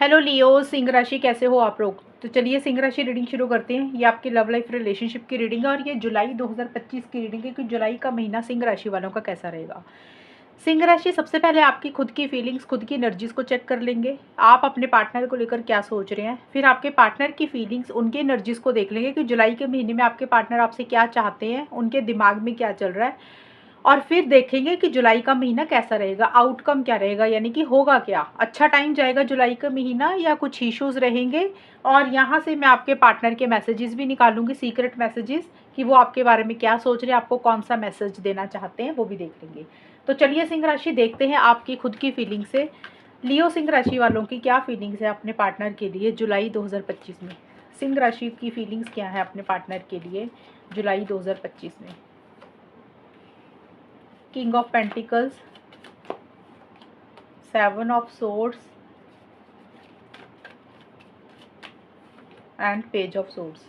Hello लियो, सिंह राशि कैसे हो आप लोग। तो चलिए सिंह राशि रीडिंग शुरू करते हैं। ये आपकी लव लाइफ रिलेशनशिप की रीडिंग है और ये जुलाई 2025 की रीडिंग है कि जुलाई का महीना सिंह राशि वालों का कैसा रहेगा। सिंह राशि सबसे पहले आपकी खुद की फीलिंग्स, खुद की एनर्जीज को चेक कर लेंगे। आप अपने पार्टनर को लेकर क्या सोच रहे हैं, फिर आपके पार्टनर की फीलिंग्स, उनके एनर्जीज को देख लेंगे कि जुलाई के महीने में आपके पार्टनर आपसे क्या चाहते हैं, उनके दिमाग में क्या चल रहा है। और फिर देखेंगे कि जुलाई का महीना कैसा रहेगा, आउटकम क्या रहेगा, यानी कि होगा क्या, अच्छा टाइम जाएगा जुलाई का महीना या कुछ इश्यूज रहेंगे। और यहाँ से मैं आपके पार्टनर के मैसेजेस भी निकालूंगी, सीक्रेट मैसेजेस, कि वो आपके बारे में क्या सोच रहे हैं, आपको कौन सा मैसेज देना चाहते हैं, वो भी देख लेंगे। तो चलिए सिंह राशि देखते हैं आपकी खुद की फीलिंग से लियो सिंह राशि वालों की क्या फीलिंग्स है अपने पार्टनर के लिए जुलाई 2025 में। सिंह राशि की फीलिंग्स क्या है अपने पार्टनर के लिए जुलाई 2025 में। King of pentacles, 7 of swords and page of swords.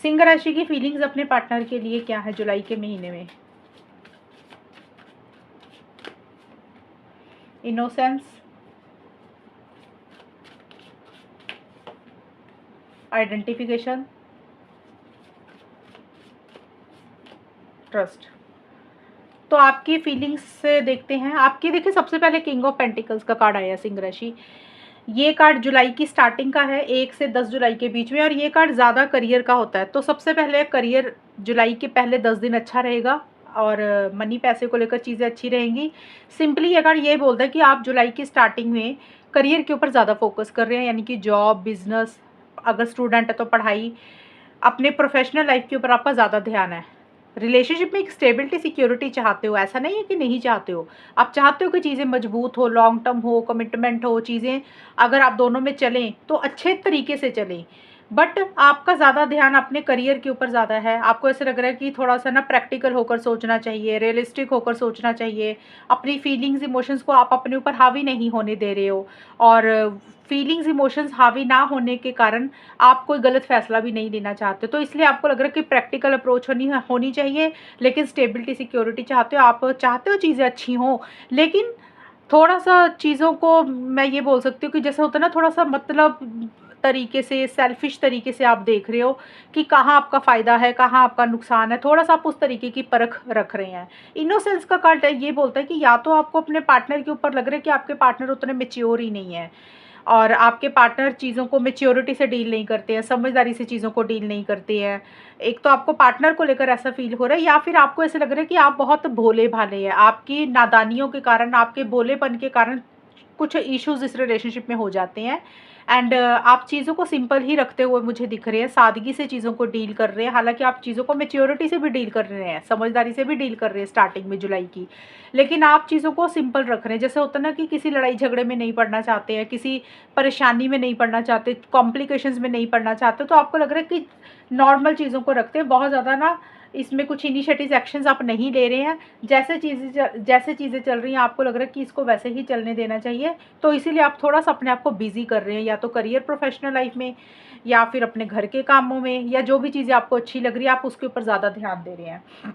Singh राशि की फीलिंग्स अपने पार्टनर के लिए क्या है जुलाई के महीने में। Innocence, identification, trust. तो आपकी फीलिंग्स से देखते हैं आपकी। देखिए सबसे पहले किंग ऑफ पेंटिकल्स का कार्ड आया सिंह राशि। ये कार्ड जुलाई की स्टार्टिंग का है, 1 से 10 जुलाई के बीच में, और ये कार्ड ज़्यादा करियर का होता है। तो सबसे पहले करियर जुलाई के पहले 10 दिन अच्छा रहेगा और मनी पैसे को लेकर चीज़ें अच्छी रहेंगी। सिंपली ये कार्ड ये बोलता है कि आप जुलाई की स्टार्टिंग में करियर के ऊपर ज़्यादा फोकस कर रहे हैं, यानी कि जॉब, बिजनेस, अगर स्टूडेंट है तो पढ़ाई, अपने प्रोफेशनल लाइफ के ऊपर आपका ज़्यादा ध्यान है। रिलेशनशिप में एक स्टेबिलिटी, सिक्योरिटी चाहते हो, ऐसा नहीं है कि नहीं चाहते हो। आप चाहते हो कि चीज़ें मजबूत हो, लॉन्ग टर्म हो, कमिटमेंट हो, चीज़ें अगर आप दोनों में चलें तो अच्छे तरीके से चलें। बट आपका ज़्यादा ध्यान अपने करियर के ऊपर ज़्यादा है। आपको ऐसे लग रहा है कि थोड़ा सा ना प्रैक्टिकल होकर सोचना चाहिए, रियलिस्टिक होकर सोचना चाहिए। अपनी फीलिंग्स, इमोशंस को आप अपने ऊपर हावी नहीं होने दे रहे हो, और फीलिंग्स, इमोशंस हावी ना होने के कारण आप कोई गलत फैसला भी नहीं लेना चाहते। तो इसलिए आपको लग रहा है कि प्रैक्टिकल अप्रोच होनी चाहिए, लेकिन स्टेबिलिटी, सिक्योरिटी चाहते हो। आप चाहते हो चीज़ें अच्छी हों, लेकिन थोड़ा सा चीज़ों को मैं ये बोल सकती हूँ कि जैसे होता है ना, थोड़ा सा मतलब तरीके से, सेल्फिश तरीके से आप देख रहे हो कि कहाँ आपका फ़ायदा है, कहाँ आपका नुकसान है। थोड़ा सा आप उस तरीके की परख रख रहे हैं। इनोसेंस का कार्ड ये बोलता है कि या तो आपको अपने पार्टनर के ऊपर लग रहा है कि आपके पार्टनर उतने मेच्योर ही नहीं है, और आपके पार्टनर चीज़ों को मैच्योरिटी से डील नहीं करते हैं, समझदारी से चीज़ों को डील नहीं करते हैं। एक तो आपको पार्टनर को लेकर ऐसा फील हो रहा है, या फिर आपको ऐसे लग रहा है कि आप बहुत भोले भाले हैं। आपकी नादानियों के कारण, आपके भोलेपन के कारण कुछ इश्यूज इस रिलेशनशिप में हो जाते हैं। एंड आप चीज़ों को सिंपल ही रखते हुए मुझे दिख रहे हैं, सादगी से चीज़ों को डील कर रहे हैं। हालांकि आप चीज़ों को मैच्योरिटी से भी डील कर रहे हैं, समझदारी से भी डील कर रहे हैं स्टार्टिंग में जुलाई की, लेकिन आप चीज़ों को सिंपल रख रहे हैं। जैसे होता है ना कि किसी लड़ाई झगड़े में नहीं पड़ना चाहते हैं, किसी परेशानी में नहीं पड़ना चाहते, कॉम्प्लिकेशंस में नहीं पड़ना चाहते, तो आपको लग रहा है कि नॉर्मल चीज़ों को रखते हैं। बहुत ज़्यादा ना इसमें कुछ इनिशिएटिव एक्शंस आप नहीं ले रहे हैं। जैसे चीज़ें चल रही हैं आपको लग रहा है कि इसको वैसे ही चलने देना चाहिए। तो इसीलिए आप थोड़ा सा अपने आप को बिजी कर रहे हैं, या तो करियर, प्रोफेशनल लाइफ में, या फिर अपने घर के कामों में, या जो भी चीज़ें आपको अच्छी लग रही है आप उसके ऊपर ज़्यादा ध्यान दे रहे हैं।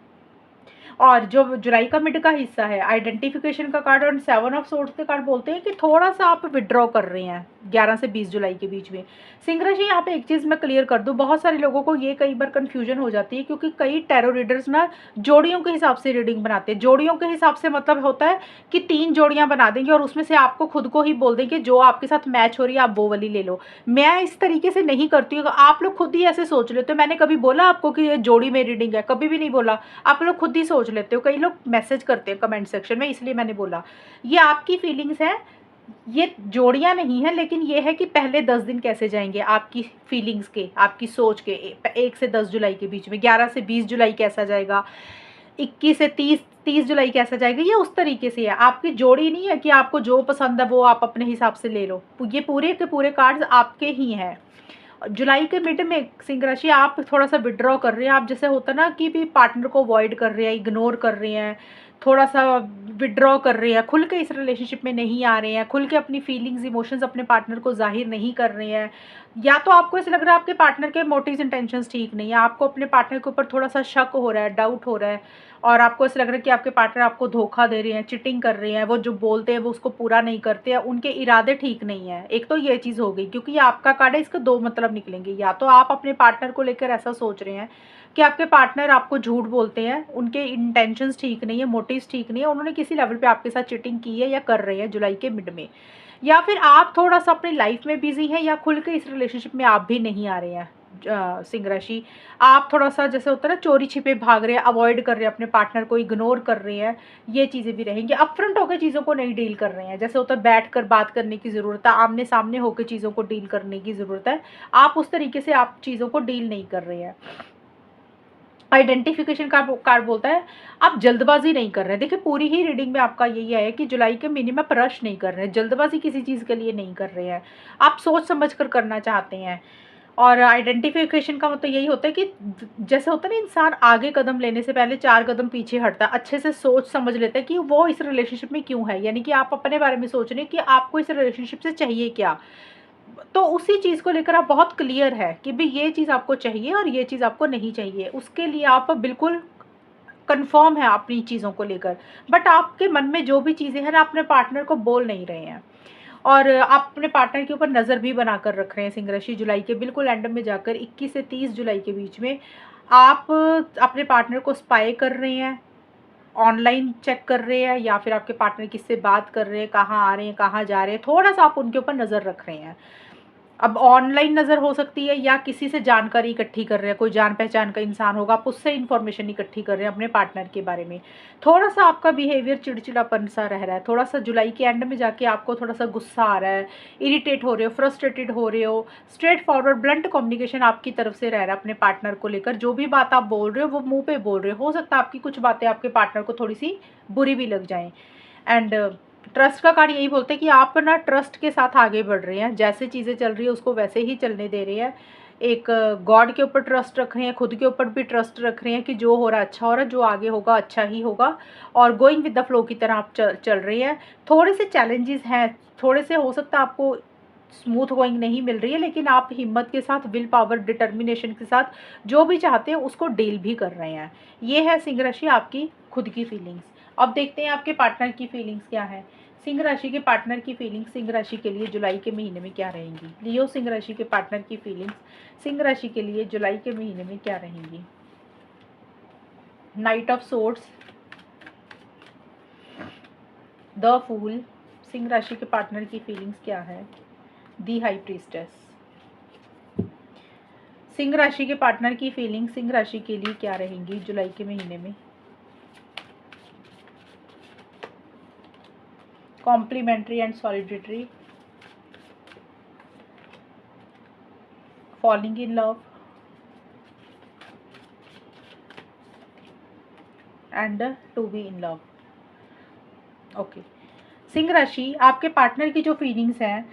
और जो जुलाई का मिड का हिस्सा है, आइडेंटिफिकेशन का कार्ड और 7 ऑफ सोर्ड्स के कार्ड बोलते हैं कि थोड़ा सा आप विड्रॉ कर रहे हैं 11 से 20 जुलाई के बीच में। सिंह राशि, यहाँ पे एक चीज़ मैं क्लियर कर दूं, बहुत सारे लोगों को ये कई बार कंफ्यूजन हो जाती है, क्योंकि कई टैरो रीडर्स ना जोड़ियों के हिसाब से रीडिंग बनाते हैं। जोड़ियों के हिसाब से मतलब होता है कि 3 जोड़ियाँ बना देंगे और उसमें से आपको खुद को ही बोल देंगे जो आपके साथ मैच हो रही है आप वो वाली ले लो। मैं इस तरीके से नहीं करती हूँ, आप लोग खुद ही ऐसे सोच लेते हो। मैंने कभी बोला आपको कि ये जोड़ी में रीडिंग है? कभी भी नहीं बोला। आप लोग खुद ही सोच लेते हो। कई लोग मैसेज करते हैं कमेंट सेक्शन में, इसलिए मैंने बोला। ये आपकी फीलिंग्स है, ये जोड़ियां नहीं है, लेकिन ये है कि पहले 10 दिन कैसे जाएंगे आपकी फीलिंग्स के, आपकी सोच के। 1 से 10 जुलाई के बीच में, 11 से 20 जुलाई कैसा जाएगा, 21 से 30 जुलाई कैसा जाएगा, ये उस तरीके से है। आपकी जोड़ी नहीं है कि आपको जो पसंद है वो आप अपने हिसाब से ले लो। ये पूरे के पूरे कार्ड्स आपके ही हैं। जुलाई के मिड में सिंह राशि आप थोड़ा सा विड्रॉ कर रहे हैं। आप जैसे होता ना कि भी पार्टनर को अवॉइड कर रहे हैं, इग्नोर कर रहे हैं, थोड़ा सा विड्रॉ कर रहे हैं, खुल के इस रिलेशनशिप में नहीं आ रहे हैं, खुल के अपनी फीलिंग्स इमोशंस अपने पार्टनर को जाहिर नहीं कर रहे हैं, या तो आपको ऐसा लग रहा है आपके पार्टनर के मोटिव्स इंटेंशंस ठीक नहीं है, आपको अपने पार्टनर के ऊपर थोड़ा सा शक हो रहा है, डाउट हो रहा है, और आपको ऐसा लग रहा है कि आपके पार्टनर आपको धोखा दे रहे हैं, चिटिंग कर रहे हैं, वो जो बोलते हैं वो उसको पूरा नहीं करते हैं, उनके इरादे ठीक नहीं है। एक तो ये चीज़ हो गई, क्योंकि ये आपका कार्ड है, इसके दो मतलब निकलेंगे। या तो आप अपने पार्टनर को लेकर ऐसा सोच रहे हैं कि आपके पार्टनर आपको झूठ बोलते हैं, उनके इंटेंशंस ठीक नहीं है, मोटिव्स ठीक नहीं है, उन्होंने किसी लेवल पे आपके साथ चीटिंग की है या कर रहे हैं जुलाई के मिड में, या फिर आप थोड़ा सा अपनी लाइफ में बिजी हैं, या खुल के इस रिलेशनशिप में आप भी नहीं आ रहे हैं। सिंह राशि, आप थोड़ा सा जैसे होता है ना, चोरी छिपे भाग रहे हैं, अवॉइड कर रहे हैं अपने पार्टनर को, इग्नोर कर रहे हैं, ये चीज़ें भी रहेंगी। अपफ्रंट होकर चीज़ों को नहीं डील कर रहे हैं, जैसे होता है बैठ कर बात करने की ज़रूरत है, आमने सामने होकर चीज़ों को डील करने की ज़रूरत है, आप उस तरीके से आप चीज़ों को डील नहीं कर रहे हैं। आइडेंटिफिकेशन कार्ड बोलता है आप जल्दबाजी नहीं कर रहे हैं। देखिए पूरी ही रीडिंग में आपका यही है कि जुलाई के महीने में आप रश नहीं कर रहे हैं, जल्दबाजी किसी चीज़ के लिए नहीं कर रहे हैं, आप सोच समझ कर करना चाहते हैं। और आइडेंटिफिकेशन का मतलब यही होता है कि जैसे होता है ना, इंसान आगे कदम लेने से पहले 4 कदम पीछे हटता है, अच्छे से सोच समझ लेता है कि वो इस रिलेशनशिप में क्यों है, यानी कि आप अपने बारे में सोच रहे हैं कि आपको इस रिलेशनशिप से चाहिए क्या। तो उसी चीज़ को लेकर आप बहुत क्लियर है कि भाई ये चीज़ आपको चाहिए और ये चीज़ आपको नहीं चाहिए, उसके लिए आप बिल्कुल कंफर्म है अपनी चीज़ों को लेकर। बट आपके मन में जो भी चीज़ें हैं ना, अपने पार्टनर को बोल नहीं रहे हैं, और आप अपने पार्टनर के ऊपर नज़र भी बनाकर रख रहे हैं। सिंह राशि, जुलाई के बिल्कुल एंड में जाकर 21 से 30 जुलाई के बीच में आप अपने पार्टनर को स्पाई कर रहे हैं, ऑनलाइन चेक कर रहे हैं, या फिर आपके पार्टनर किससे बात कर रहे हैं, कहाँ आ रहे हैं, कहाँ जा रहे हैं, थोड़ा सा आप उनके ऊपर नज़र रख रहे हैं। अब ऑनलाइन नज़र हो सकती है, या किसी से जानकारी इकट्ठी कर रहे हैं, कोई जान पहचान का इंसान होगा, आप उससे इन्फॉर्मेशन इकट्ठी कर रहे हैं अपने पार्टनर के बारे में। थोड़ा सा आपका बिहेवियर चिड़चिड़ापन सा रह रहा है, थोड़ा सा जुलाई के एंड में जाके आपको थोड़ा सा गुस्सा आ रहा है, इरिटेट हो रहे हो, फ्रस्ट्रेटेड हो रहे हो। स्ट्रेट फॉरवर्ड ब्लंट कम्युनिकेशन आपकी तरफ से रह रहा है अपने पार्टनर को लेकर, जो भी बात आप बोल रहे हो वो मुँह पे बोल रहे हो सकता है आपकी कुछ बातें आपके पार्टनर को थोड़ी सी बुरी भी लग जाएँ। एंड ट्रस्ट का कार्ड यही बोलते हैं कि आप ना ट्रस्ट के साथ आगे बढ़ रहे हैं, जैसे चीज़ें चल रही है उसको वैसे ही चलने दे रहे हैं। एक गॉड के ऊपर ट्रस्ट रख रहे हैं, खुद के ऊपर भी ट्रस्ट रख रहे हैं कि जो हो रहा है अच्छा हो रहा है, जो आगे होगा अच्छा ही होगा, और गोइंग विद द फ्लो की तरह आप चल रहे हैं। थोड़े से चैलेंजेस हैं, थोड़े से हो सकता है आपको स्मूथ गोइंग नहीं मिल रही है, लेकिन आप हिम्मत के साथ, विल पावर, डिटर्मिनेशन के साथ जो भी चाहते हैं उसको डील भी कर रहे हैं। ये है सिंह राशि आपकी खुद की फीलिंग्स। अब देखते हैं आपके पार्टनर की फीलिंग्स क्या है। सिंह राशि के पार्टनर की फीलिंग्स सिंह राशि के लिए जुलाई के महीने में क्या रहेंगी। लियो सिंह राशि के पार्टनर की फीलिंग्स सिंह राशि के लिए जुलाई के महीने में क्या रहेंगी। Knight of swords, the fool, सिंह राशि के पार्टनर की फीलिंग्स क्या है। दी हाई प्रीस्टेस, सिंह राशि के पार्टनर की फीलिंग्स सिंह राशि के लिए क्या रहेंगी जुलाई के महीने में। Complimentary and solidity, falling in love and to be in love. Okay, सिंह राशि, आपके पार्टनर की जो फीलिंग्स हैं,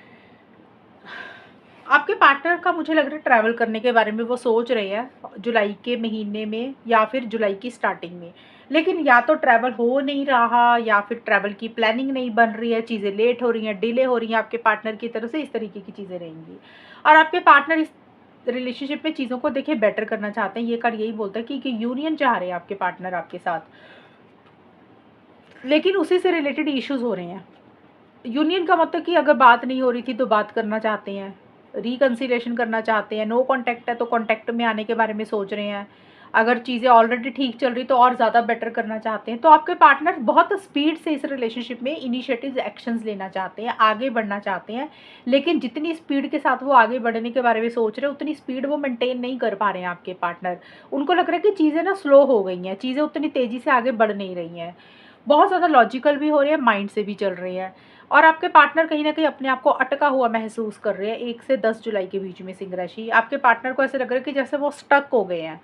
आपके पार्टनर का मुझे लग रहा है ट्रैवल करने के बारे में वो सोच रहे हैं जुलाई के महीने में या फिर जुलाई की स्टार्टिंग में, लेकिन या तो ट्रैवल हो नहीं रहा या फिर ट्रैवल की प्लानिंग नहीं बन रही है, चीज़ें लेट हो रही हैं, डिले हो रही हैं आपके पार्टनर की तरफ से, इस तरीके की चीज़ें रहेंगी। और आपके पार्टनर इस रिलेशनशिप में चीज़ों को देखिए बेटर करना चाहते हैं। ये कार्ड यही बोलता है कि यूनियन चाह रहे हैं आपके पार्टनर आपके साथ, लेकिन उसी से रिलेटेड इश्यूज हो रहे हैं। यूनियन का मतलब कि अगर बात नहीं हो रही थी तो बात करना चाहते हैं, रिकन्सिलेशन करना चाहते हैं, नो कांटेक्ट है तो कांटेक्ट में आने के बारे में सोच रहे हैं, अगर चीज़ें ऑलरेडी ठीक चल रही तो और ज़्यादा बेटर करना चाहते हैं। तो आपके पार्टनर बहुत स्पीड से इस रिलेशनशिप में इनिशिएटिव्स, एक्शंस लेना चाहते हैं, आगे बढ़ना चाहते हैं, लेकिन जितनी स्पीड के साथ वो आगे बढ़ने के बारे में सोच रहे हैं उतनी स्पीड वो मेंटेन नहीं कर पा रहे हैं आपके पार्टनर। उनको लग रहा है कि चीज़ें ना स्लो हो गई हैं, चीज़ें उतनी तेज़ी से आगे बढ़ नहीं रही हैं, बहुत ज़्यादा लॉजिकल भी हो रही है, माइंड से भी चल रही है। और आपके पार्टनर कहीं ना कहीं अपने आप को अटका हुआ महसूस कर रहे हैं 1 से 10 जुलाई के बीच में। सिंह राशि, आपके पार्टनर को ऐसे लग रहा है कि जैसे वो स्टक हो गए हैं,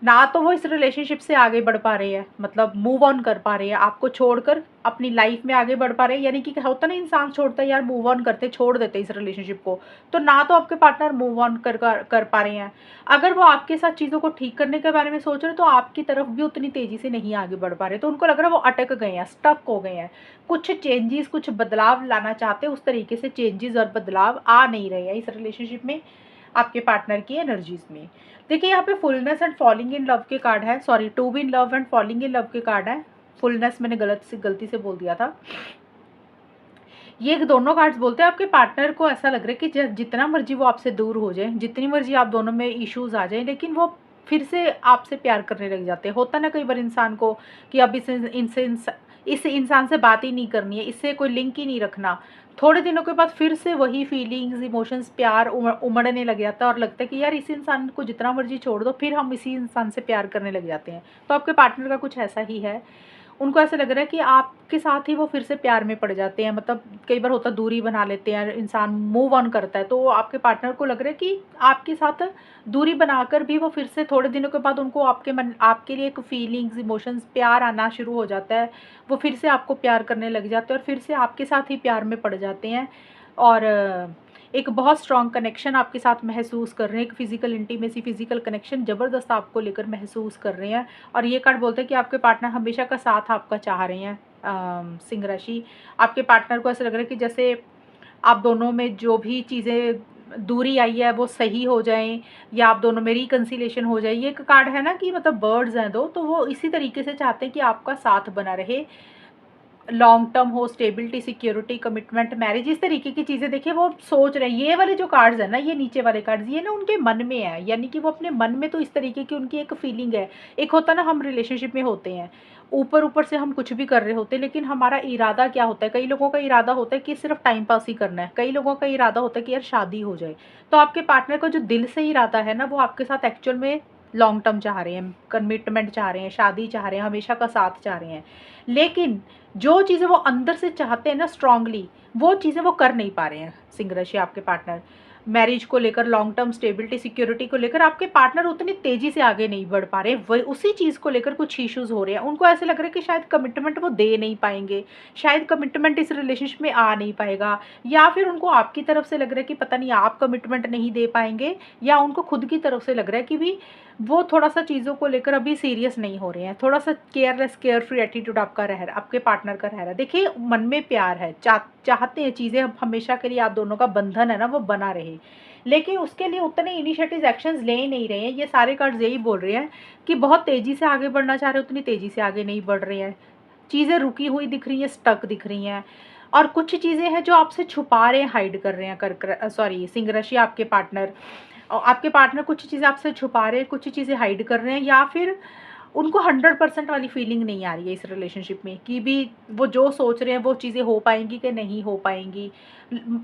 ना तो वो इस रिलेशनशिप से आगे बढ़ पा रहे हैं, मतलब मूव ऑन कर पा रहे हैं, आपको छोड़कर अपनी लाइफ में आगे बढ़ पा रहे हैं। यानी कि होता ना, इंसान छोड़ता है यार, मूव ऑन करते, छोड़ देते इस रिलेशनशिप को। तो ना तो आपके पार्टनर मूव ऑन कर पा रहे हैं। अगर वो आपके साथ चीज़ों को ठीक करने के बारे में सोच रहे हैं, तो आपकी तरफ भी उतनी तेज़ी से नहीं आगे बढ़ पा रहे। तो उनको लग रहा है वो अटक गए हैं, स्टक हो गए हैं, कुछ चेंजेस, कुछ बदलाव लाना चाहते हैं, उस तरीके से चेंजेस और बदलाव आ नहीं रहे हैं इस रिलेशनशिप में, आपके पार्टनर की एनर्जीज में। देखिए यहाँ पे fullness and falling in love के कार्ड है, sorry, to be in love and falling in love के कार्ड है। फुलनेस मैंने गलती से बोल दिया था। ये दोनों कार्ड्स बोलते हैं आपके पार्टनर को ऐसा लग रहा है कि जितना मर्जी वो आपसे दूर हो जाए, जितनी मर्जी आप दोनों में इश्यूज आ जाए, लेकिन वो फिर से आपसे प्यार करने लग जाते हैं। होता ना कई बार इंसान को कि अब इस इंसान से बात ही नहीं करनी है, इससे कोई लिंक ही नहीं रखना। थोड़े दिनों के बाद फिर से वही फीलिंग्स, इमोशंस, प्यार उमड़ने लग जाता है और लगता है कि यार इस इंसान को जितना मर्जी छोड़ दो, फिर हम इसी इंसान से प्यार करने लग जाते हैं। तो आपके पार्टनर का कुछ ऐसा ही है। उनको ऐसा लग रहा है कि आपके साथ ही वो फिर से प्यार में पड़ जाते हैं। मतलब कई बार होता है दूरी बना लेते हैं, इंसान मूव ऑन करता है, तो आपके पार्टनर को लग रहा है कि आपके साथ दूरी बनाकर भी वो फिर से थोड़े दिनों के बाद उनको आपके लिए एक फीलिंग्स, इमोशंस, प्यार आना शुरू हो जाता है। वो फिर से आपको प्यार करने लग जाते हैं और फिर से आपके साथ ही प्यार में पड़ जाते हैं। और एक बहुत स्ट्रॉन्ग कनेक्शन आपके साथ महसूस कर रहे हैं, एक फिजिकल इंटीमेसी, फिजिकल कनेक्शन ज़बरदस्त आपको लेकर महसूस कर रहे हैं। और ये कार्ड बोलते हैं कि आपके पार्टनर हमेशा का साथ आपका चाह रहे हैं। सिंह राशि, आपके पार्टनर को ऐसा लग रहा है कि जैसे आप दोनों में जो भी चीज़ें दूरी आई है वो सही हो जाएं, या आप दोनों में रिकन्सिलेशन हो जाए। ये एक कार्ड है ना कि मतलब बर्ड्स हैं दो, तो वो इसी तरीके से चाहते हैं कि आपका साथ बना रहे, लॉन्ग टर्म हो, स्टेबिलिटी, सिक्योरिटी, कमिटमेंट, मैरिज, इस तरीके की चीज़ें। देखिए वो सोच रहे हैं, ये वाले जो कार्ड्स है ना, ये नीचे वाले कार्ड्स, ये ना उनके मन में है। यानी कि वो अपने मन में तो इस तरीके की उनकी एक फीलिंग है। एक होता ना, हम रिलेशनशिप में होते हैं, ऊपर ऊपर से हम कुछ भी कर रहे होते हैं, लेकिन हमारा इरादा क्या होता है? कई लोगों का इरादा होता है कि सिर्फ टाइम पास ही करना है, कई लोगों का इरादा होता है कि यार शादी हो जाए। तो आपके पार्टनर का जो दिल से इरादा है ना, वो आपके साथ एक्चुअल में लॉन्ग टर्म चाह रहे हैं, कमिटमेंट चाह रहे हैं, शादी चाह रहे हैं, हमेशा का साथ चाह रहे हैं। लेकिन जो चीज़ें वो अंदर से चाहते हैं ना स्ट्रांगली, वो चीज़ें वो कर नहीं पा रहे हैं। सिंह राशि, आपके पार्टनर मैरिज को लेकर, लॉन्ग टर्म स्टेबिलिटी, सिक्योरिटी को लेकर आपके पार्टनर उतनी तेज़ी से आगे नहीं बढ़ पा रहे। वही उसी चीज़ को लेकर कुछ इश्यूज़ हो रहे हैं। उनको ऐसा लग रहा है कि शायद कमिटमेंट वो दे नहीं पाएंगे, शायद कमिटमेंट इस रिलेशनशिप में आ नहीं पाएगा, या फिर उनको आपकी तरफ से लग रहा है कि पता नहीं आप कमिटमेंट नहीं दे पाएंगे, या उनको खुद की तरफ से लग रहा है कि भी वो थोड़ा सा चीज़ों को लेकर अभी सीरियस नहीं हो रहे हैं। थोड़ा सा केयरलेस, केयर फ्री एटीट्यूड आपके पार्टनर का रह रहा है। देखिए मन में प्यार है, चाहते हैं चीज़ें हमेशा के लिए आप दोनों का बंधन है ना वो बना रहे, लेकिन उसके लिए उतने इनिशिएटिव एक्शंस ले नहीं रहे हैं। ये सारे कार्ड्स यही बोल रहे हैं कि बहुत तेज़ी से आगे बढ़ना चाह रहे हैं, उतनी तेज़ी से आगे नहीं बढ़ रहे हैं। चीज़ें रुकी हुई दिख रही हैं, स्टक दिख रही हैं। और कुछ चीज़ें हैं जो आपसे छुपा रहे हैं, हाइड कर रहे हैं, सॉरी सिंह राशि, आपके पार्टनर कुछ चीज़ें आपसे छुपा रहे हैं, कुछ चीज़ें हाइड कर रहे हैं, या फिर उनको 100% वाली फीलिंग नहीं आ रही है इस रिलेशनशिप में कि भी वो जो सोच रहे हैं वो चीज़ें हो पाएंगी कि नहीं हो पाएंगी।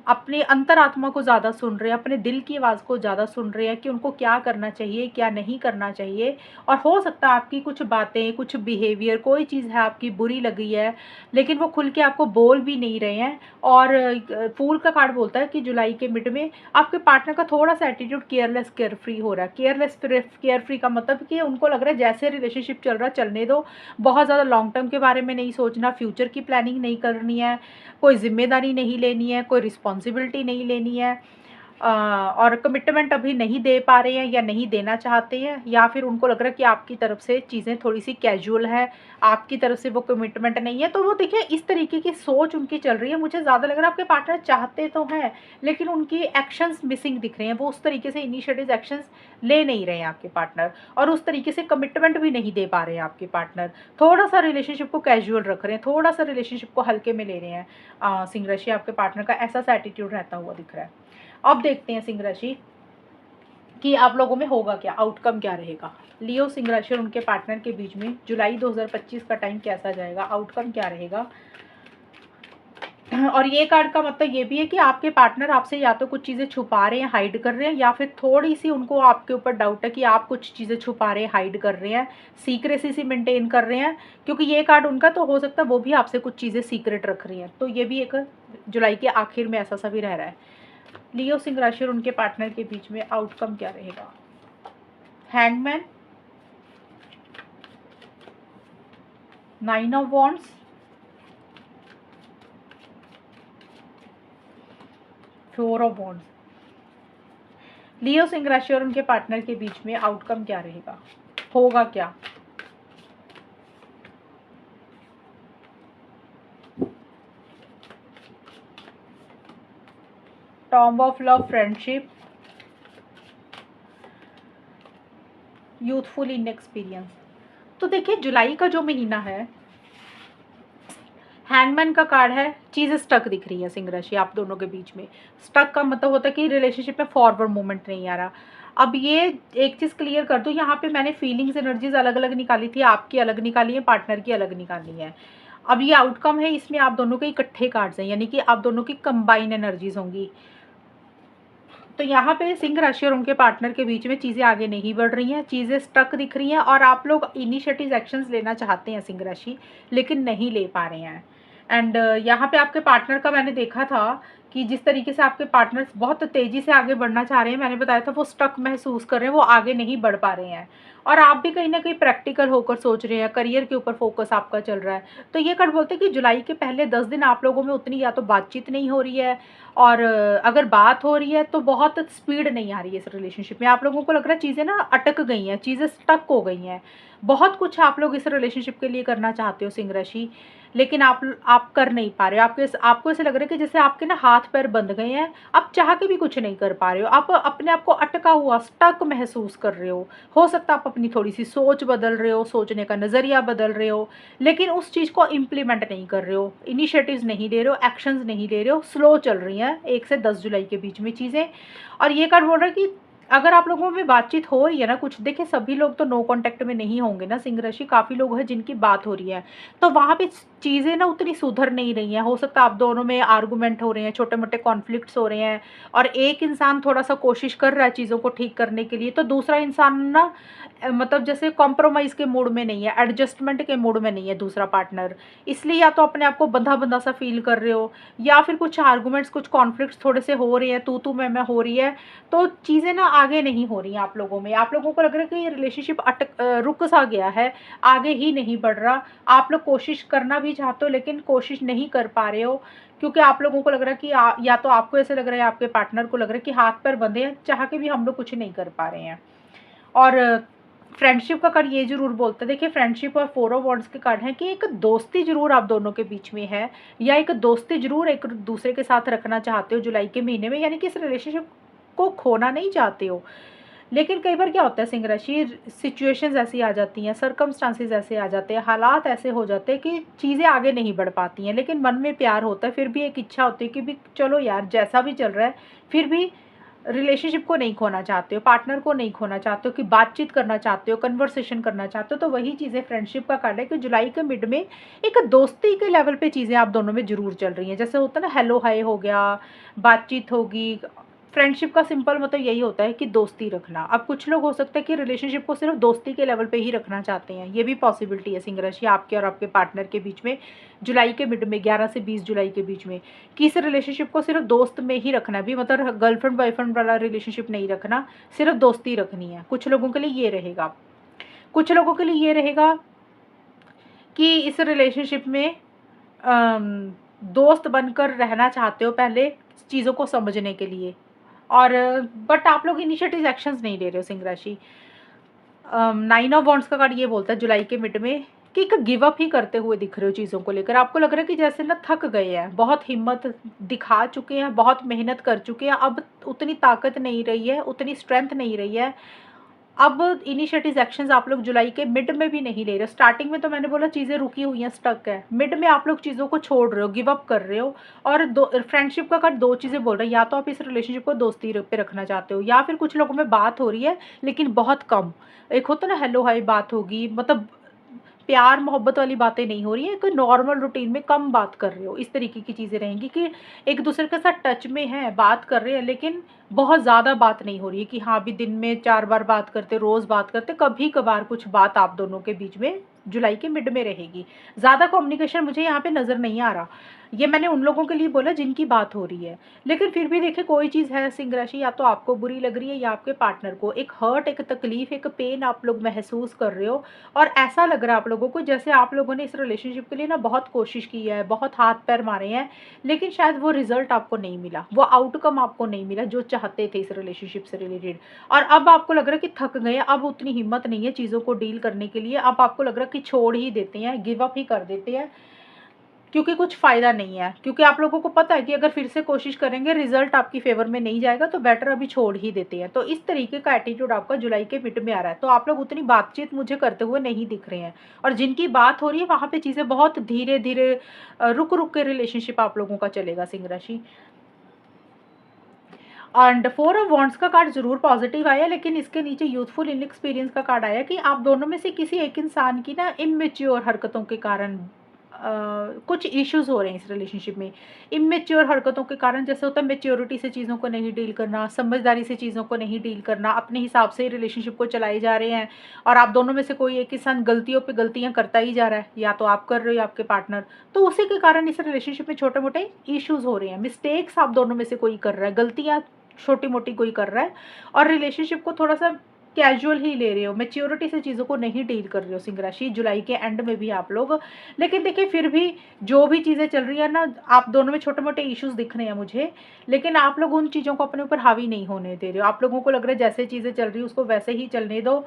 अपने अंतरात्मा को ज़्यादा सुन रहे हैं, अपने दिल की आवाज़ को ज़्यादा सुन रहे हैं कि उनको क्या करना चाहिए, क्या नहीं करना चाहिए। और हो सकता है आपकी कुछ बातें, कुछ बिहेवियर, कोई चीज़ है आपकी बुरी लगी है, लेकिन वो खुल के आपको बोल भी नहीं रहे हैं। और फूल का कार्ड बोलता है कि जुलाई के मिड में आपके पार्टनर का थोड़ा सा एटीट्यूड केयरलेस, केयर फ्री हो रहा है। केयरलेस, केयर फ्री का मतलब कि उनको लग रहा है जैसे रिलेशनशिप चल रहा है चलने दो, बहुत ज़्यादा लॉन्ग टर्म के बारे में नहीं सोचना, फ्यूचर की प्लानिंग नहीं करनी है, कोई जिम्मेदारी नहीं लेनी है, कोई रिस्पॉन्सिबिलिटी नहीं लेनी है। और कमिटमेंट अभी नहीं दे पा रहे हैं या नहीं देना चाहते हैं, या फिर उनको लग रहा है कि आपकी तरफ से चीज़ें थोड़ी सी कैजुअल है, आपकी तरफ से वो कमिटमेंट नहीं है। तो वो देखिए इस तरीके की सोच उनकी चल रही है। मुझे ज़्यादा लग रहा है आपके पार्टनर चाहते तो हैं, लेकिन उनकी एक्शंस मिसिंग दिख रहे हैं। वो उस तरीके से इनिशिएटिव एक्शंस ले नहीं रहे हैं आपके पार्टनर, और उस तरीके से कमिटमेंट भी नहीं दे पा रहे हैं आपके पार्टनर। थोड़ा सा रिलेशनशिप को कैजुअल रख रहे हैं, थोड़ा सा रिलेशनशिप को हल्के में ले रहे हैं। सिंह राशि, आपके पार्टनर का ऐसा सा एटीट्यूड रहता हुआ दिख रहा है। अब देखते हैं सिंह राशि कि आप लोगों में होगा क्या, आउटकम क्या रहेगा। लियो, सिंह राशि और उनके पार्टनर के बीच में जुलाई 2025 का टाइम कैसा जाएगा, आउटकम क्या रहेगा। और ये कार्ड का मतलब ये भी है कि आपके पार्टनर आपसे या तो कुछ चीज़ें छुपा रहे हैं, हाइड कर रहे हैं, या फिर थोड़ी सी उनको आपके ऊपर डाउट है कि आप कुछ चीज़ें छुपा रहे हैं, हाइड कर रहे हैं, सीक्रेसी सी मेंटेन कर रहे हैं। क्योंकि ये कार्ड उनका, तो हो सकता है वो भी आपसे कुछ चीज़ें सीक्रेट रख रही हैं। तो ये भी एक जुलाई के आखिर में ऐसा सा भी रह रहा है। लियो, सिंह राशि और उनके पार्टनर के बीच में आउटकम क्या रहेगा। Hangman, nine of wands, four of wands. Leo सिंह राशि और उनके पार्टनर के बीच में आउटकम क्या रहेगा, होगा क्या? Tomb of love, friendship, youthful inexperience. तो देखिए जुलाई का जो महीना है, हैंगमैन का कार्ड है, चीज़ें स्टक दिख रही है सिंह राशि आप दोनों के बीच में। स्टक का मतलब होता है कि रिलेशनशिप में फॉरवर्ड मूवमेंट नहीं आ रहा। अब ये एक चीज़ क्लियर कर दूँ, यहाँ पे मैंने फीलिंग्स एनर्जीज अलग अलग निकाली थी, आपकी अलग निकाली है, पार्टनर की अलग निकाली है। अब ये आउटकम है, इसमें आप दोनों के इकट्ठे कार्ड्स हैं, यानी कि आप दोनों की कंबाइन एनर्जीज होंगी। तो यहाँ पे सिंह राशि और उनके पार्टनर के बीच में चीज़ें आगे नहीं बढ़ रही हैं, चीज़ें स्टक दिख रही हैं, और आप लोग इनिशिएटिव एक्शंस लेना चाहते हैं सिंह राशि, लेकिन नहीं ले पा रहे हैं। एंड यहाँ पे आपके पार्टनर का मैंने देखा था कि जिस तरीके से आपके पार्टनर्स बहुत तेज़ी से आगे बढ़ना चाह रहे हैं, मैंने बताया था वो स्टक महसूस कर रहे हैं, वो आगे नहीं बढ़ पा रहे हैं। और आप भी कहीं ना कहीं प्रैक्टिकल होकर सोच रहे हैं, करियर के ऊपर फोकस आपका चल रहा है। तो ये कार्ड बोलते हैं कि जुलाई के पहले 10 दिन आप लोगों में उतनी या तो बातचीत नहीं हो रही है, और अगर बात हो रही है तो बहुत स्पीड नहीं आ रही है इस रिलेशनशिप में। आप लोगों को लग रहा है चीज़ें ना अटक गई हैं, चीज़ें स्टक हो गई हैं। बहुत कुछ आप लोग इस रिलेशनशिप के लिए करना चाहते हो सिंह राशि, लेकिन आप कर नहीं पा रहे हो। आपको ऐसे लग रहा है कि जैसे आपके ना हाथ पैर बंध गए हैं, आप चाह के भी कुछ नहीं कर पा रहे हो, आप अपने आप को अटका हुआ स्टक महसूस कर रहे हो सकता है आप अपनी थोड़ी सी सोच बदल रहे हो, सोचने का नज़रिया बदल रहे हो, लेकिन उस चीज़ को इम्प्लीमेंट नहीं कर रहे हो, इनिशिएटिव्स नहीं ले रहे हो, एक्शंस नहीं ले रहे हो, स्लो चल रही हैं 1 से 10 जुलाई के बीच में चीज़ें। और ये कार्ड बोल रहा है कि अगर आप लोगों में बातचीत हो रही है ना, कुछ देखिए सभी लोग तो नो कांटेक्ट में नहीं होंगे ना सिंह राशि, काफ़ी लोग हैं जिनकी बात हो रही है, तो वहाँ पे चीज़ें ना उतनी सुधर नहीं रही हैं। हो सकता है आप दोनों में आर्गूमेंट हो रहे हैं, छोटे मोटे कॉन्फ्लिक्ट्स हो रहे हैं, और एक इंसान थोड़ा सा कोशिश कर रहा है चीज़ों को ठीक करने के लिए, तो दूसरा इंसान ना मतलब जैसे कॉम्प्रोमाइज़ के मूड में नहीं है, एडजस्टमेंट के मूड में नहीं है दूसरा पार्टनर, इसलिए या तो अपने आप को बंधा बंधा सा फील कर रहे हो, या फिर कुछ आर्गूमेंट्स, कुछ कॉन्फ्लिक्ट्स थोड़े से हो रहे हैं, तू मैं हो रही है, तो चीज़ें ना आगे नहीं हो रही हैं आप लोगों में। आप लोगों को लग रहा है कि ये रिलेशनशिप रुक सा गया है, आगे ही नहीं बढ़ रहा। आप लोग कोशिश करना भी चाहते हो लेकिन कोशिश नहीं कर पा रहे हो, क्योंकि आप लोगों को लग रहा है कि या तो आपको ऐसे लग रहा है, आपके पार्टनर को लग रहा है कि हाथ पैर बंधे हैं, चाह के भी हम लोग कुछ नहीं कर पा रहे हैं। और फ्रेंडशिप का कार्ड ये जरूर बोलता है, देखिए फ्रेंडशिप और 4 ऑफ वॉन्ड्स के कार्ड हैं कि एक दोस्ती जरूर आप दोनों के बीच में है, या एक दोस्ती जरूर एक दूसरे के साथ रखना चाहते हो जुलाई के महीने में, यानी कि इस रिलेशनशिप को खोना नहीं चाहते हो। लेकिन कई बार क्या होता है सिंह राशि, सिचुएशंस ऐसी आ जाती हैं, सर्कमस्टांसेस ऐसे आ जाते हैं, हालात ऐसे हो जाते हैं कि चीज़ें आगे नहीं बढ़ पाती हैं, लेकिन मन में प्यार होता है, फिर भी एक इच्छा होती है कि भी चलो यार जैसा भी चल रहा है, फिर भी रिलेशनशिप को नहीं खोना चाहते हो, पार्टनर को नहीं खोना चाहते हो, कि बातचीत करना चाहते हो, कन्वर्सेशन करना चाहते हो। तो वही चीज़ें फ्रेंडशिप का कार्ड है कि जुलाई के मिड में एक दोस्ती के लेवल पे चीज़ें आप दोनों में जरूर चल रही हैं। जैसे होता है ना, हेलो हाय हो गया, बातचीत होगी। फ्रेंडशिप का सिंपल मतलब यही होता है कि दोस्ती रखना। अब कुछ लोग हो सकता है कि रिलेशनशिप को सिर्फ दोस्ती के लेवल पे ही रखना चाहते हैं, ये भी पॉसिबिलिटी है सिंह राशि आपके और आपके पार्टनर के बीच में जुलाई के मिड में, 11 से 20 जुलाई के बीच में, कि इस रिलेशनशिप को सिर्फ दोस्त में ही रखना भी, मतलब गर्लफ्रेंड बॉयफ्रेंड वाला रिलेशनशिप नहीं रखना, सिर्फ दोस्ती रखनी है। कुछ लोगों के लिए ये रहेगा, कुछ लोगों के लिए ये रहेगा कि इस रिलेशनशिप में दोस्त बनकर रहना चाहते हो पहले, चीज़ों को समझने के लिए, और बट आप लोग इनिशिएटिव एक्शंस नहीं ले रहे हो सिंह राशि। 9 ऑफ वॉन्ड्स का कार्ड ये बोलता है जुलाई के मिड में कि एक गिव अप ही करते हुए दिख रहे हो चीज़ों को लेकर। आपको लग रहा है कि जैसे ना थक गए हैं, बहुत हिम्मत दिखा चुके हैं, बहुत मेहनत कर चुके हैं, अब उतनी ताकत नहीं रही है, उतनी स्ट्रेंथ नहीं रही है। अब इनिशिएटिव एक्शंस आप लोग जुलाई के मिड में भी नहीं ले रहे हो। स्टार्टिंग में तो मैंने बोला चीज़ें रुकी हुई हैं, स्टक है, मिड में आप लोग चीज़ों को छोड़ रहे हो, गिव अप कर रहे हो। और दो फ्रेंडशिप का कार्ड दो चीज़ें बोल रहा है, या तो आप इस रिलेशनशिप को दोस्ती पे रखना चाहते हो, या फिर कुछ लोगों में बात हो रही है लेकिन बहुत कम। एक होता ना हेलो हाय बात होगी, मतलब प्यार मोहब्बत वाली बातें नहीं हो रही है, कोई नॉर्मल रूटीन में कम बात कर रहे हो, इस तरीके की चीज़ें रहेंगी कि एक दूसरे के साथ टच में हैं, बात कर रहे हैं, लेकिन बहुत ज़्यादा बात नहीं हो रही है कि हाँ भी दिन में 4 बार बात करते, रोज़ बात करते, कभी कभार कुछ बात आप दोनों के बीच में जुलाई के मिड में रहेगी। ज़्यादा कम्युनिकेशन मुझे यहाँ पे नज़र नहीं आ रहा। ये मैंने उन लोगों के लिए बोला जिनकी बात हो रही है। लेकिन फिर भी देखिए कोई चीज़ है सिंह राशि, या तो आपको बुरी लग रही है या आपके पार्टनर को एक हर्ट, एक तकलीफ, एक पेन आप लोग महसूस कर रहे हो, और ऐसा लग रहा है आप लोगों को जैसे आप लोगों ने इस रिलेशनशिप के लिए ना बहुत कोशिश की है, बहुत हाथ पैर मारे हैं, लेकिन शायद वो रिजल्ट आपको नहीं मिला, वो आउटकम आपको नहीं मिला जो चाहते थे इस रिलेशनशिप से रिलेटेड। और अब आपको लग रहा है कि थक गए, अब उतनी हिम्मत नहीं है चीज़ों को डील करने के लिए, अब आपको लग रहा है कि छोड़ ही देते हैं, गिव अप ही कर देते हैं, क्योंकि कुछ फ़ायदा नहीं है, क्योंकि आप लोगों को पता है कि अगर फिर से कोशिश करेंगे रिजल्ट आपकी फेवर में नहीं जाएगा, तो बेटर अभी छोड़ ही देते हैं। तो इस तरीके का एटीट्यूड आपका जुलाई के मिड में आ रहा है। तो आप लोग उतनी बातचीत मुझे करते हुए नहीं दिख रहे हैं, और जिनकी बात हो रही है वहाँ पे चीज़ें बहुत धीरे धीरे रुक रुक के रिलेशनशिप आप लोगों का चलेगा सिंह राशि। एंड 4 ऑफ वॉन्ड्स का कार्ड जरूर पॉजिटिव आया, लेकिन इसके नीचे यूथफुल इनएक्सपीरियंस का कार्ड आया कि आप दोनों में से किसी एक इंसान की ना इमेच्योर हरकतों के कारण कुछ इश्यूज हो रहे हैं इस रिलेशनशिप में। इमेच्योर हरकतों के कारण जैसे होता है मेच्योरिटी से चीज़ों को नहीं डील करना, समझदारी से चीज़ों को नहीं डील करना, अपने हिसाब से रिलेशनशिप को चलाए जा रहे हैं, और आप दोनों में से कोई एक इंसान गलतियों पे गलतियां करता ही जा रहा है, या तो आप कर रहे हो या आपके पार्टनर। तो उसी के कारण इस रिलेशनशिप में छोटे मोटे इश्यूज हो रहे हैं, मिस्टेक्स आप दोनों में से कोई कर रहा है, गलतियां छोटी मोटी कोई कर रहा है, और रिलेशनशिप को थोड़ा सा कैजुअल ही ले रहे हो, मेच्योरिटी से चीज़ों को नहीं डील कर रहे हो सिंह राशि, जुलाई के एंड में भी आप लोग। लेकिन देखिए फिर भी जो भी चीज़ें चल रही है ना, आप दोनों में छोटे मोटे इश्यूज दिख रहे हैं मुझे, लेकिन आप लोग उन चीज़ों को अपने ऊपर हावी नहीं होने दे रहे हो। आप लोगों को लग रहा है जैसे चीज़ें चल रही है उसको वैसे ही चलने दो,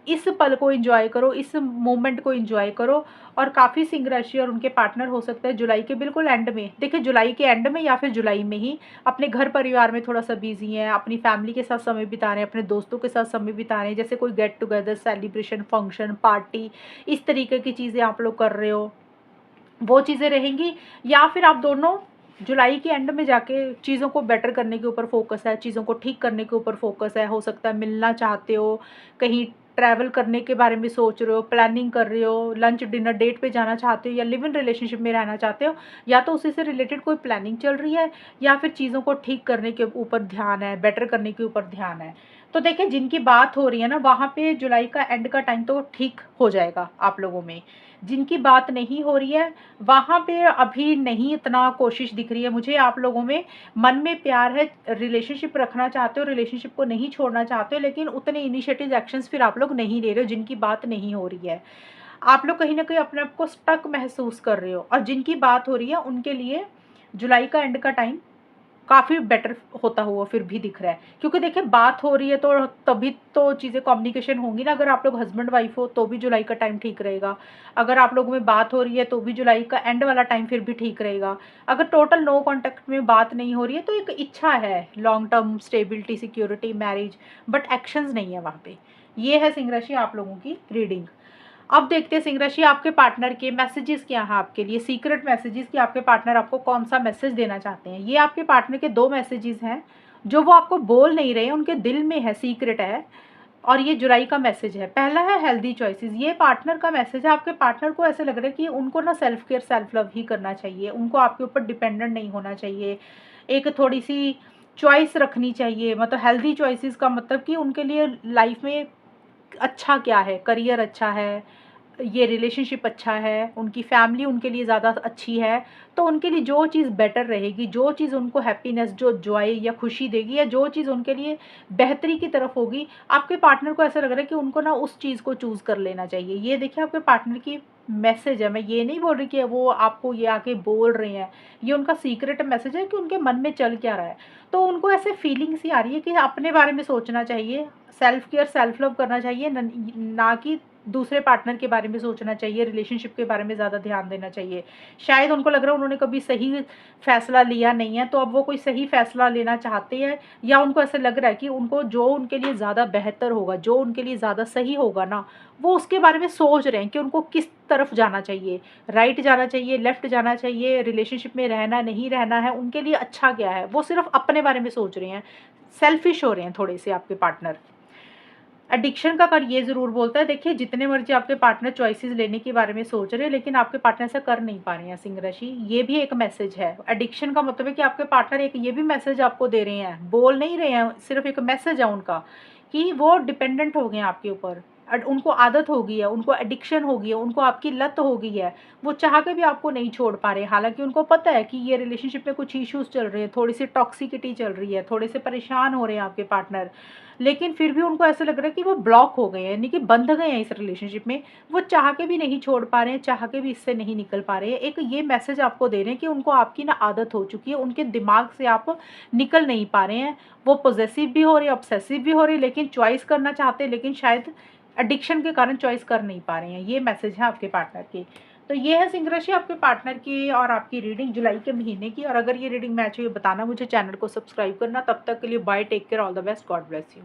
इस पल को एंजॉय करो, इस मोमेंट को एंजॉय करो। और काफ़ी सिंह राशि और उनके पार्टनर हो सकता है जुलाई के बिल्कुल एंड में, देखिए जुलाई के एंड में या फिर जुलाई में ही अपने घर परिवार में थोड़ा सा बिजी हैं, अपनी फैमिली के साथ समय बिता रहे हैं, अपने दोस्तों के साथ समय बिता रहे हैं, जैसे कोई get together, celebration, function, party, इस तरीके की चीज़ें आप लोग कर रहे हो, वो चीज़ें रहेंगी। या फिर आप दोनों जुलाई के एंड में जाके चीज़ों को बेटर करने के ऊपर फोकस है, चीज़ों को ठीक करने के ऊपर फोकस है, हो सकता है मिलना चाहते हो, कहीं ट्रैवल करने के बारे में सोच रहे हो, प्लानिंग कर रहे हो, लंच डिनर डेट पे जाना चाहते हो, या लिव इन रिलेशनशिप में रहना चाहते हो, या तो उसी से रिलेटेड कोई प्लानिंग चल रही है, या फिर चीज़ों को ठीक करने के ऊपर ध्यान है, बेटर करने के ऊपर ध्यान है। तो देखिए जिनकी बात हो रही है ना, वहाँ पे जुलाई का एंड का टाइम तो ठीक हो जाएगा आप लोगों में। जिनकी बात नहीं हो रही है वहाँ पे अभी नहीं इतना कोशिश दिख रही है मुझे आप लोगों में। मन में प्यार है, रिलेशनशिप रखना चाहते हो, रिलेशनशिप को नहीं छोड़ना चाहते हो, लेकिन उतने इनिशिएटिव एक्शंस फिर आप लोग नहीं ले रहे हो जिनकी बात नहीं हो रही है। आप लोग कहीं ना कहीं अपने आप को स्टक महसूस कर रहे हो, और जिनकी बात हो रही है उनके लिए जुलाई का एंड का टाइम काफ़ी बेटर होता हुआ फिर भी दिख रहा है, क्योंकि देखिए बात हो रही है तो तभी तो चीज़ें कम्युनिकेशन होंगी ना। अगर आप लोग हस्बैंड वाइफ हो तो भी जुलाई का टाइम ठीक रहेगा, अगर आप लोगों में बात हो रही है तो भी जुलाई का एंड वाला टाइम फिर भी ठीक रहेगा। अगर टोटल नो कॉन्टैक्ट में बात नहीं हो रही है तो एक इच्छा है long term stability, security, marriage, but actions नहीं है वहाँ पे। ये है सिंह राशि आप लोगों की रीडिंग। अब देखते हैं सिंह राशि आपके पार्टनर के मैसेजेस क्या हैं आपके लिए, सीक्रेट मैसेजेस कि आपके पार्टनर आपको कौन सा मैसेज देना चाहते हैं। ये आपके पार्टनर के 2 मैसेजेस हैं जो वो आपको बोल नहीं रहे हैं, उनके दिल में है, सीक्रेट है, और ये जुलाई का मैसेज है। पहला है हेल्दी चॉइसेस, ये पार्टनर का मैसेज है। आपके पार्टनर को ऐसे लग रहा है कि उनको ना सेल्फ केयर, सेल्फ लव ही करना चाहिए, उनको आपके ऊपर डिपेंडेंट नहीं होना चाहिए, एक थोड़ी सी चॉइस रखनी चाहिए। मतलब हेल्दी चॉइसेस का मतलब कि उनके लिए लाइफ में अच्छा क्या है, करियर अच्छा है, ये रिलेशनशिप अच्छा है, उनकी फैमिली उनके लिए ज़्यादा अच्छी है, तो उनके लिए जो चीज़ बेटर रहेगी, जो चीज़ उनको हैप्पीनेस, जो जॉय या खुशी देगी, या जो चीज़ उनके लिए बेहतरी की तरफ होगी, आपके पार्टनर को ऐसा लग रहा है कि उनको ना उस चीज़ को चूज़ कर लेना चाहिए। ये देखिए आपके पार्टनर की मैसेज है, मैं ये नहीं बोल रही कि वो आपको ये आके बोल रहे हैं, ये उनका सीक्रेट मैसेज है कि उनके मन में चल क्या रहा है। तो उनको ऐसे फीलिंग सी आ रही है कि अपने बारे में सोचना चाहिए, सेल्फ केयर, सेल्फ लव करना चाहिए, ना कि दूसरे पार्टनर के बारे में सोचना चाहिए, रिलेशनशिप के बारे में ज़्यादा ध्यान देना चाहिए। शायद उनको लग रहा है उन्होंने कभी सही फैसला लिया नहीं है, तो अब वो कोई सही फैसला लेना चाहते हैं, या उनको ऐसा लग रहा है कि उनको जो उनके लिए ज़्यादा बेहतर होगा, जो उनके लिए ज़्यादा सही होगा ना, वो उसके बारे में सोच रहे हैं कि उनको किस तरफ जाना चाहिए, राइट जाना चाहिए, लेफ्ट जाना चाहिए, रिलेशनशिप में रहना नहीं रहना है, उनके लिए अच्छा क्या है, वो सिर्फ अपने बारे में सोच रहे हैं, सेल्फिश हो रहे हैं थोड़े से आपके पार्टनर। एडिक्शन का कार्ड ये ज़रूर बोलता है, देखिए जितने मर्जी आपके पार्टनर चॉइसेस लेने के बारे में सोच रहे हैं, लेकिन आपके पार्टनर ऐसा कर नहीं पा रहे हैं सिंह राशि, ये भी एक मैसेज है। एडिक्शन का मतलब है कि आपके पार्टनर एक ये भी मैसेज आपको दे रहे हैं, बोल नहीं रहे हैं, सिर्फ एक मैसेज है उनका कि वो डिपेंडेंट हो गए हैं आपके ऊपर, उनको आदत हो गई है, उनको एडिक्शन हो गई है, उनको आपकी लत हो गई है, वो चाह के भी आपको नहीं छोड़ पा रहे। हालाँकि उनको पता है कि ये रिलेशनशिप में कुछ इश्यूज़ चल रहे हैं, थोड़ी-सी टॉक्सिसिटी चल रही है, थोड़े से परेशान हो रहे हैं आपके पार्टनर, लेकिन फिर भी उनको ऐसा लग रहा है कि वो ब्लॉक हो गए हैं, यानी कि बंध गए हैं इस रिलेशनशिप में। वो चाह के भी नहीं छोड़ पा रहे हैं, चाह के भी इससे नहीं निकल पा रहे हैं। एक ये मैसेज आपको दे रहे हैं कि उनको आपकी ना आदत हो चुकी है, उनके दिमाग से आप निकल नहीं पा रहे हैं। वो पॉसेसिव भी हो रहे हैं, ऑब्सेसिव भी हो रहे हैं, लेकिन चॉइस करना चाहते हैं, लेकिन शायद एडिक्शन के कारण चॉइस कर नहीं पा रहे हैं। ये मैसेज है आपके पार्टनर की। तो ये है सिंह राशि आपके पार्टनर की और आपकी रीडिंग जुलाई के महीने की। और अगर ये रीडिंग मैच हुई बताना मुझे, चैनल को सब्सक्राइब करना। तब तक के लिए bye, take care, all the best, God bless you.